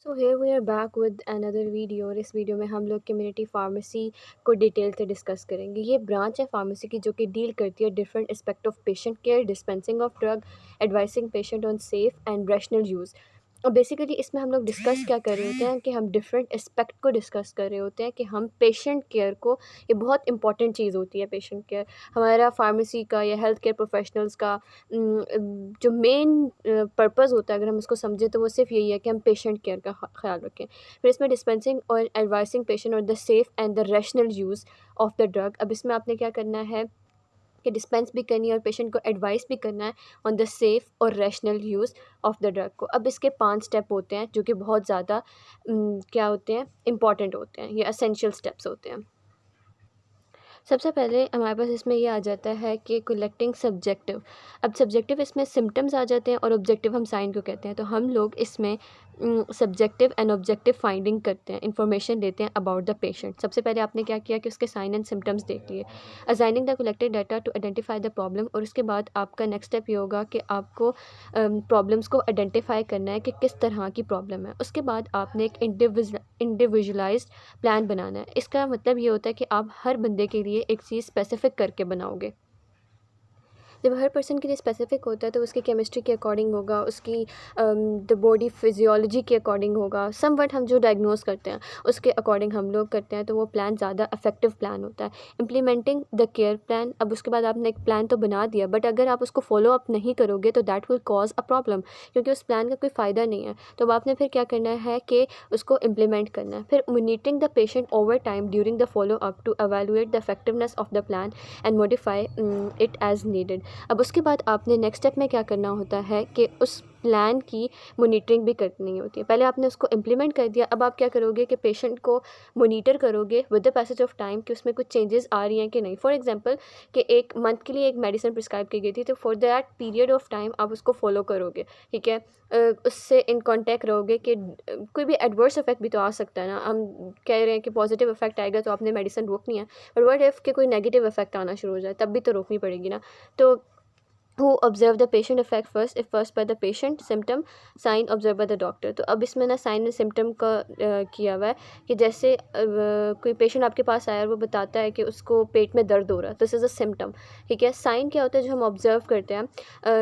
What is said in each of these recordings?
So here we are back with another video और इस video में हम लोग कम्युनिटी फार्मेसी को डिटेल से डिस्कस करेंगे। ये ब्रांच है फार्मेसी की जो कि डील करती है different aspect of patient care, dispensing of drug, advising patient on safe and rational use. और बेसिकली इसमें हम लोग डिस्कस क्या कर रहे होते हैं कि हम डिफरेंट एस्पेक्ट को डिस्कस कर रहे होते हैं कि हम पेशेंट केयर को, ये बहुत इंपॉर्टेंट चीज़ होती है पेशेंट केयर हमारा फार्मेसी का या हेल्थ केयर प्रोफेशनल्स का। जो मेन पर्पस होता है अगर हम उसको समझें तो वो सिर्फ यही है कि हम पेशेंट केयर का ख्याल रखें। फिर इसमें डिस्पेंसिंग और एडवाइसिंग पेशेंट और the safe and the rational use of the drug. अब इसमें आपने क्या करना है कि डिस्पेंस भी करनी है और पेशेंट को एडवाइस भी करना है ऑन द सेफ़ और rational use of the drug को। अब इसके 5 स्टेप होते हैं जो कि बहुत ज़्यादा क्या होते हैं, इंपॉर्टेंट होते हैं, ये एसेंशियल स्टेप्स होते हैं। सबसे पहले हमारे पास इसमें ये आ जाता है कि कलेक्टिंग सब्जेक्टिव। अब सब्जेक्टिव इसमें सिम्टम्स आ जाते हैं और ऑब्जेक्टिव हम साइन को कहते हैं। तो हम लोग इसमें सब्जेक्टिव एंड ऑब्जेक्टिव फाइंडिंग करते हैं, इंफॉर्मेशन देते हैं अबाउट द पेशेंट। सबसे पहले आपने क्या किया कि उसके साइन एंड सिम्टम्स देख लिए, assigning the collected data to identify the problem. और उसके बाद आपका नेक्स्ट स्टेप ये होगा कि आपको प्रॉब्लम्स को आइडेंटिफाई करना है कि किस तरह की प्रॉब्लम है। उसके बाद आपने एक इंडिविजुअलाइज्ड प्लान बनाना है। इसका मतलब ये होता है कि आप हर बंदे के लिए एक चीज़ स्पेसिफिक करके बनाओगे। जब हर पर्सन के लिए स्पेसिफिक होता है तो उसकी केमिस्ट्री के अकॉर्डिंग होगा, उसकी द बॉडी फिजियोलॉजी के अकॉर्डिंग होगा। समवट हम जो डायग्नोस करते हैं उसके अकॉर्डिंग हम लोग करते हैं, तो वो प्लान ज़्यादा इफेक्टिव प्लान होता है। Implementing the care plan. अब उसके बाद आपने एक प्लान तो बना दिया, बट अगर आप उसको फॉलो अप नहीं करोगे तो that will cause a problem, क्योंकि उस प्लान का कोई फ़ायदा नहीं है। तो अब आपने फिर क्या करना है कि उसको इम्प्लीमेंट करना है। फिर monitoring the patient over time during the follow up to evaluate the effectiveness of the plan and modify it as needed. अब उसके बाद आपने नेक्स्ट स्टेप में क्या करना होता है कि उस प्लान की मॉनिटरिंग भी करनी होती है। पहले आपने उसको इम्प्लीमेंट कर दिया, अब आप क्या करोगे कि पेशेंट को मॉनिटर करोगे with the passage of time कि उसमें कुछ चेंजेस आ रही हैं कि नहीं। फॉर एग्जांपल कि 1 मंथ के लिए एक मेडिसिन प्रिस्क्राइब की गई थी, तो for that period of time आप उसको फॉलो करोगे, ठीक है। उससे इन कॉन्टैक्ट रहोगे कि कोई भी एडवर्स इफेक्ट भी तो आ सकता है ना। हम कह रहे हैं कि पॉजिटिव इफेक्ट आएगा तो आपने मेडिसिन रोकनी है, बट व्हाट इफ़ कि कोई नेगेटिव इफेक्ट आना शुरू हो जाए, तब भी तो रोकनी पड़ेगी ना। तो who observe the patient effect first, if first by the patient symptom, sign observed by the doctor। तो अब इसमें ना साइन एंड सिम्टम का किया हुआ है कि जैसे कोई पेशेंट आपके पास आया और वो बताता है कि उसको पेट में दर्द हो रहा है, दिस इज़ अ सिम्टम, ठीक है। साइन क्या होता है जो हम ऑब्जर्व करते हैं,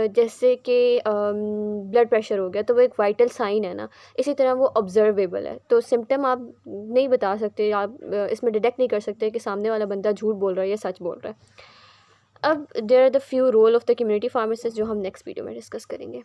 जैसे कि ब्लड प्रेशर हो गया तो वो एक वाइटल साइन है ना, इसी तरह वो ऑब्जर्वेबल है। तो सिम्टम आप नहीं बता सकते, आप इसमें डिटेक्ट नहीं कर सकते कि सामने वाला बंदा झूठ बोल रहा है या सच बोल रहा है। अब there are the few role of the community pharmacist जो हम नेक्स्ट वीडियो में डिस्कस करेंगे।